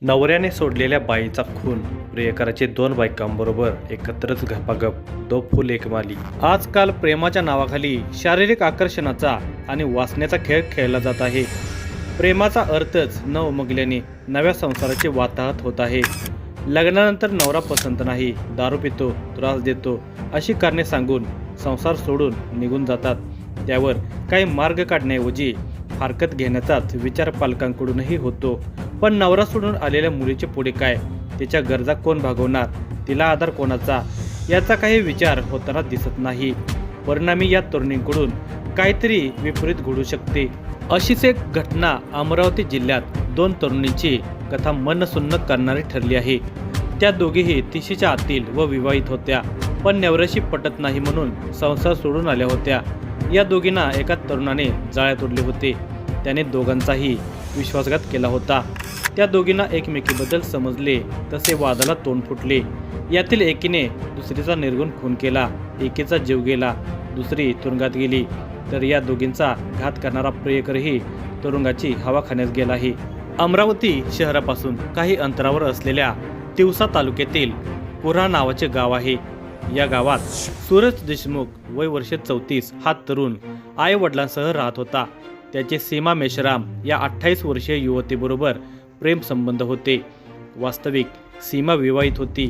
नवऱ्याने सोडलेल्या बाईचा खून, प्रियकराचे दोन बायकांबरोबर एकत्रच गपागप, दो फुल एक माली. आजकाल प्रेमाच्या नावाखाली शारीरिक आकर्षणाचा आणि वासनेचा खेळ खेळला जात आहे. प्रेमाचा अर्थच न उमगल्याने नव्या संसाराचे वाताहत होत आहे. लग्नानंतर नवरा पसंत नाही, दारू पितो, त्रास देतो अशी कारणे सांगून संसार सोडून निघून जातात. त्यावर काही मार्ग काढण्याऐवजी फारकत घेण्याचाच विचार पालकांकडूनही होतो. पण नवरा सोडून आलेल्या मुलीचे पुढे काय, तिच्या गरजा कोण भागवणार, तिला आधार कोणाचा, याचा काही विचार होताना दिसत नाही. परिणामी या तरुणींकडून काहीतरी विपरीत घडू शकते. अशीच एक घटना अमरावती जिल्ह्यात दोन तरुणींची कथा मनसुन्न करणारी ठरली आहे. त्या दोघीही 30च्या आतील व विवाहित होत्या, पण नवऱ्याशी पटत नाही म्हणून संसार सोडून आल्या होत्या. या दोघींना एका तरुणाने जाळ्यात ओढले होते. त्याने दोघांचाही विश्वासघात केला होता. त्या दोघींना एकमेकीबद्दल समजले तसे वादाला तोंड फुटले. यातील एकीने दुसरीचा निर्गुण खून केला, एकीचा जीव गेला, दुसरी तुरुंगात गेली, तर या दोघींचा घात करणारा प्रियकरही तुरुंगाची हवा खाण्यास गेला आहे. अमरावती शहरापासून काही अंतरावर असलेल्या तिवसा तालुक्यातील पुरा नावाचे गाव आहे. या गावात सूरज देशमुख वय वर्ष 34 हा तरुण आई वडिलांसह राहत होता. त्याचे सीमा मेश्राम या 28 वर्षीय युवतीबरोबर प्रेम संबंध होते. वास्तविक सीमा विवाहित होती.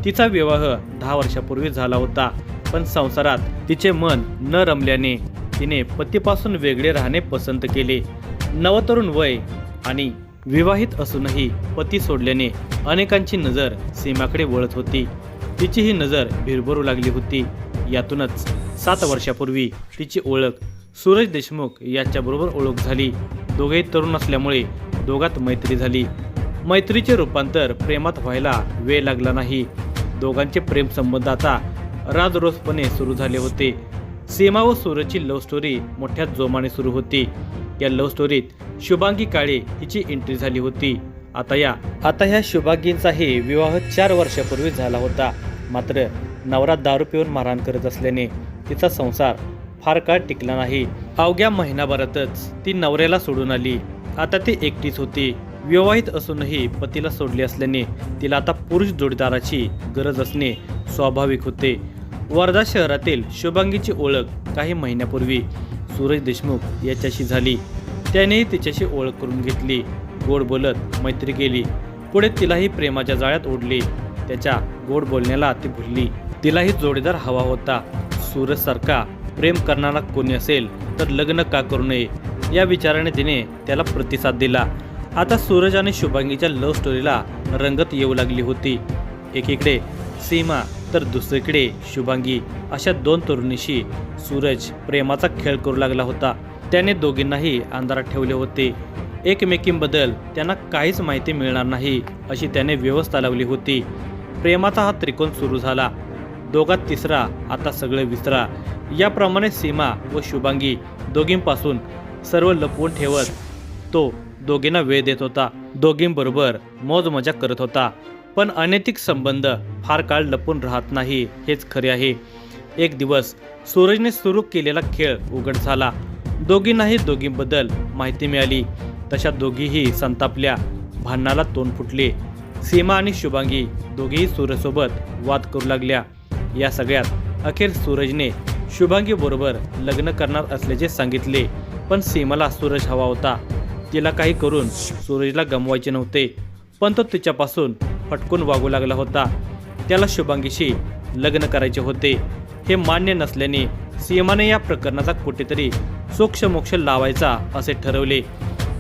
तिचा विवाह 10 वर्षापूर्वी झाला होता, पण संसारात तिचे मन न रमल्याने तिने पतीपासून वेगळे राहणे पसंत केले. नवतरुण वय आणि विवाहित असूनही पती सोडल्याने अनेकांची नजर सीमाकडे वळत होती. तिची ही नजर भिरभरू लागली होती. यातूनच 7 वर्षापूर्वी तिची ओळख सूरज देशमुख याच्याबरोबर ओळख झाली. दोघेही तरुण असल्यामुळे दोघात मैत्री झाली. मैत्रीचे रूपांतर प्रेमात व्हायला वेळ लागला नाही. दोघांचे प्रेम संबंध आता राजरोसपणे सुरू झाले होते. सीमा व सूरजची लव्ह स्टोरी मोठ्या जोमाने सुरू होती. या लव्ह स्टोरीत शुभांगी काळे हिची एंट्री झाली होती. आता ह्या शुभांगींचाही विवाह 4 वर्षापूर्वी झाला होता. मात्र नवरा दारू पिऊन मारहाण करत असल्याने तिचा संसार फार काळ टिकला नाही. अवघ्या महिनाभरातच ती नवऱ्याला सोडून आली. आता ती एकटीच होती. विवाहित असूनही पतीला सोडले असल्याने तिला आता पुरुष जोडीदाराची गरज असणे स्वाभाविक होते. वर्धा शहरातील शुभांगीची ओळख काही महिन्यापूर्वी सूरज देशमुख याच्याशी झाली. त्यानेही तिच्याशी ओळख करून घेतली. गोड बोलत मैत्री केली. पुढे तिलाही प्रेमाच्या जाळ्यात ओढले. त्याच्या गोड बोलण्याला ती भुलली. तिलाही जोडीदार हवा होता. सूरजसारखा प्रेम करणारा कोणी असेल तर लग्न का करू नये या विचाराने तिने त्याला प्रतिसाद दिला. आता सूरज आणि शुभांगीच्या लव्ह स्टोरीला रंगत येऊ लागली होती. एकीकडे सीमा तर दुसरीकडे शुभांगी अशा दोन तरुणीशी सूरज प्रेमाचा खेळ करू लागला होता. त्याने दोघींनाही अंधारात ठेवले होते. एकमेकींबद्दल त्यांना काहीच माहिती मिळणार नाही अशी त्याने व्यवस्था लावली होती. प्रेमाचा हा त्रिकोण सुरू झाला. दोघात तिसरा, आता सगळे विसरा याप्रमाणे सीमा व शुभांगी दोघींपासून सर्व लपवून ठेवत तो दोघींना वेळ देत होता. दोघींबरोबर मौज मजा करत होता. पण अनैतिक संबंध फार काळ लपून राहत नाही हेच खरे आहे. एक दिवस सूरजने सुरू केलेला खेळ उघड झाला. दोघींनाही दोघींबद्दल माहिती मिळाली. तशा दोघीही संतापल्या. भांडणाला तोंड फुटले. सीमा आणि शुभांगी दोघीही सूरजसोबत वाद करू लागल्या. या सगळ्यात अखेर सूरजने शुभांगी बरोबर लग्न करणार असल्याचे सांगितले. पण सीमाला सूरज हवा होता. तिला काही करून सूरजला गमवायचे नव्हते, पण तो तिच्यापासून फटकून वागू लागला होता. त्याला शुभांगीशी लग्न करायचे होते. हे मान्य नसल्याने सीमाने या प्रकरणाचा कुठेतरी सोक्षमोक्ष लावायचा असे ठरवले.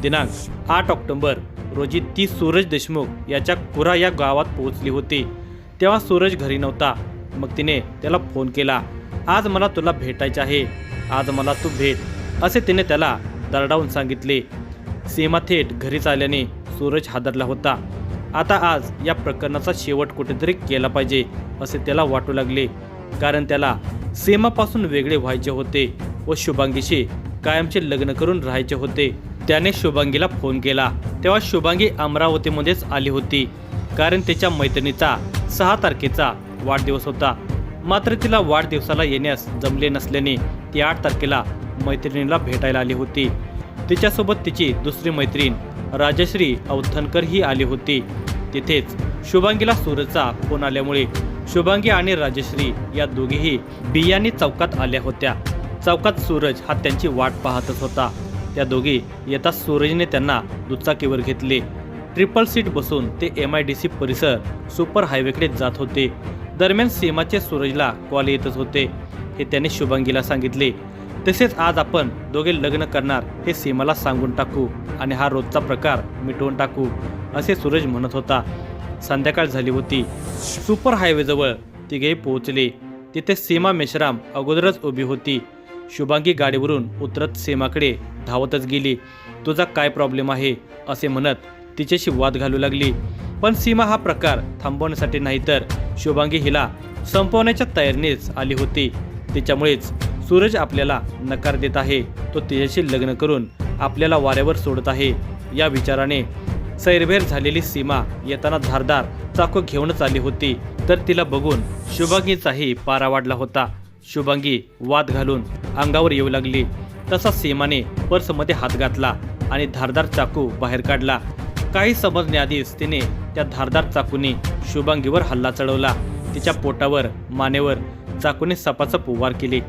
दिनांक 8 ऑक्टोबर रोजी ती सूरज देशमुख याच्या कुरा या गावात पोहोचली होती. तेव्हा सूरज घरी नव्हता. मग तिने त्याला फोन केला. आज मला तुला भेटायचे आहे, आज मला तू भेट असे तिने त्याला दरडावून सांगितले. सीमा थेट घरीच आल्याने सूरज हादरला होता. आता आज या प्रकरणाचा शेवट कुठेतरी केला पाहिजे असे त्याला वाटू लागले. कारण त्याला सीमापासून वेगळे व्हायचे होते व शुभांगीशी कायमचे लग्न करून राहायचे होते. त्याने शुभांगीला फोन केला. तेव्हा शुभांगी अमरावतीमध्येच आली होती. कारण तिच्या मैत्रिणीचा 6 तारखेचा वाढदिवस होता. मात्र तिला वाढदिवसाला येण्यास जमले नसल्याने ती 8 तारखेला मैत्रिणीला भेटायला आली होती. तिच्यासोबत तिची दुसरी मैत्रीण राजश्री अवथनकर ही आली होती. तिथेच शुभांगीला सूरजचा फोन आल्यामुळे शुभांगी आणि राजश्री या दोघीही बियाणी चौकात आल्या होत्या. चौकात सूरज हा त्यांची वाट पाहतच होता. त्या दोघी येताच सूरजने त्यांना दुचाकीवर घेतले. ट्रिपल सीट बसून ते MIDC परिसर सुपर हायवेकडे जात होते. दरम्यान सीमाचे सूरजला कॉल येतच होते. हे त्याने शुभांगीला सांगितले. तसेच आज आपण दोघे लग्न करणार हे सीमाला सांगून टाकू आणि हा रोजचा प्रकार मिटवून टाकू, असे सूरज म्हणत होता. संध्याकाळ झाली होती. सुपर हायवेजवळ तिघेही पोहोचले. तिथे सीमा मेश्राम अगोदरच उभी होती. शुभांगी गाडीवरून उतरत सीमाकडे धावतच गेली. तुझा काय प्रॉब्लेम आहे असे म्हणत तिच्याशी वाद घालू लागली. पण सीमा हा प्रकार थांबवण्यासाठी नाही तर शुभांगी हिला संपवण्याच्या तयारीनेच आली होती. तिच्यामुळेच सूरज आपल्याला नकार देत आहे. तो तिच्याशी लग्न करून आपल्याला वाऱ्यावर सोडत आहे. या विचाराने सैरभैर झालेली सीमा येताना धारदार चाकू घेऊनच आली होती. तर तिला बघून शुभांगीचाही पारा वाढला होता. शुभांगी वाद घालून अंगावर येऊ लागली. तसा सीमाने पर्समध्ये हात घातला आणि धारदार चाकू बाहेर काढला. काही समजण्याआधीच तिने त्या धारदार चाकूने शुभांगीवर हल्ला चढवला. तिच्या पोटावर, मानेवर चाकूने सपासप वार केले.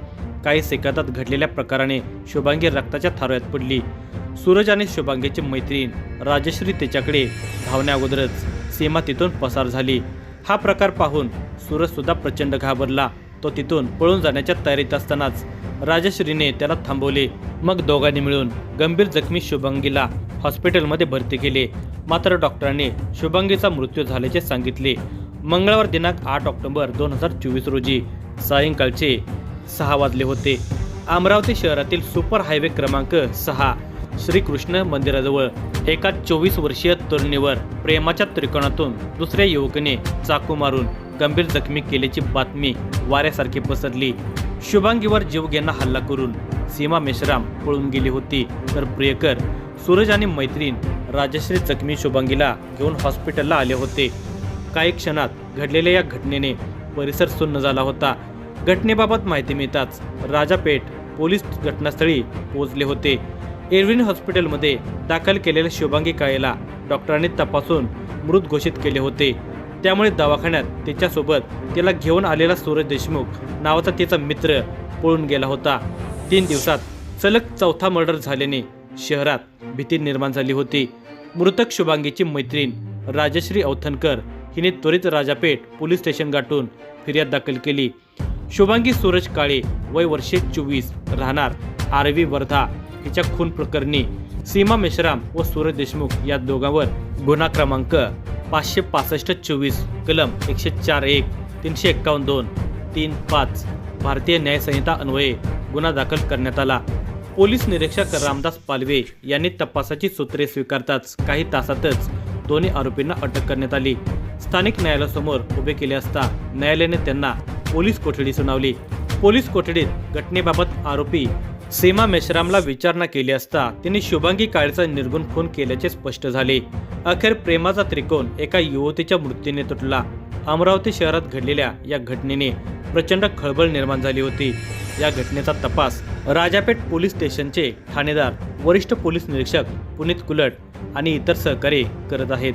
काही सेकंदात घडलेल्या प्रकाराने शुभांगी रक्ताच्या थारोळ्यात पडली. सूरज आणि शुभांगीची मैत्रीण राजश्री तिच्याकडे धावण्या अगोदरच सीमा तिथून पसार झाली. हा प्रकार पाहून सूरज सुद्धा प्रचंड घाबरला. तो तिथून पळून जाण्याच्या तयारीत असतानाच राजश्रीने त्याला थांबवले. मग दोघांनी मिळून गंभीर जखमी शुभांगीला हॉस्पिटलमध्ये भरती केले. मात्र डॉक्टरांनी शुभांगीचा मृत्यू झाल्याचे सांगितले. मंगळवार दिनांक 8 ऑक्टोबर 2024 रोजी सायंकाळचे 6 वाजले होते. अमरावती शहरातील सुपर हायवे क्रमांक 6 श्रीकृष्ण मंदिराजवळ एका 24 वर्षीय तरुणीवर प्रेमाच्या त्रिकोणातून दुसऱ्या युवकाने चाकू मारून गंभीर जखमी केल्याची बातमी वाऱ्यासारखी पसरली. शुभांगीवर जीवघेणा हल्ला करून सीमा मेश्राम पळून गेली होती. तर प्रियकर सूरज आणि मैत्रीण राजश्री जखमी शुभांगीला घेऊन हॉस्पिटलला आले होते. काही क्षणात घडलेल्या या घटनेने परिसर सुन्न झाला होता. घटनेबाबत माहिती मिळताच राजापेठ पोलीस घटनास्थळी पोहोचले होते. एरविन हॉस्पिटलमध्ये दाखल केलेल्या शुभांगी काळेला डॉक्टरांनी तपासून मृत घोषित केले होते. त्यामुळे दवाखान्यात तिच्यासोबत तिला घेऊन आलेला सूरज देशमुख नावाचा तिचा मित्र पळून गेला होता. 3 दिवसात सलग चौथा मर्डर झाल्याने शहरात भीती निर्माण झाली होती. मृतक शुभांगीची मैत्रीण राजश्री अवथनकर हिने त्वरित राजापेठ पोलीस स्टेशन गाठून फिर्याद दाखल केली. शुभांगी सूरज काळे वय वर्षे 24 राहणार आरवी वर्धा हिच्या खून प्रकरणी सीमा मेश्राम व सूरज देशमुख या दोघांवर गुन्हा क्रमांक 565-24 कलम 104-1 351-2 3-5 भारतीय न्याय संहिता अन्वये गुन्हा दाखल करण्यात आला. पोलीस निरीक्षक रामदास पालवे यांनी तपासाची सूत्रे स्वीकारताच काही तासातच दोन्ही आरोपींना अटक करण्यात आली. स्थानिक न्यायालयासमोर उभे केले असता न्यायालयाने त्यांना पोलीस कोठडी सुनावली. पोलीस कोठडीत घटनेबाबत आरोपी सीमा मेश्रामला विचारणा केली असता तिने शुभांगी काळेचा निर्गुण खून केल्याचे स्पष्ट झाले. अखेर प्रेमाचा त्रिकोण एका युवतीच्या मृत्यूने तुटला. अमरावती शहरात घडलेल्या या घटनेने प्रचंड खळबळ निर्माण झाली होती. या घटनेचा तपास राजापेठ पोलीस स्टेशनचे ठाणेदार वरिष्ठ पोलीस निरीक्षक पुनीत कुलट आणि इतर सहकारी करत आहेत.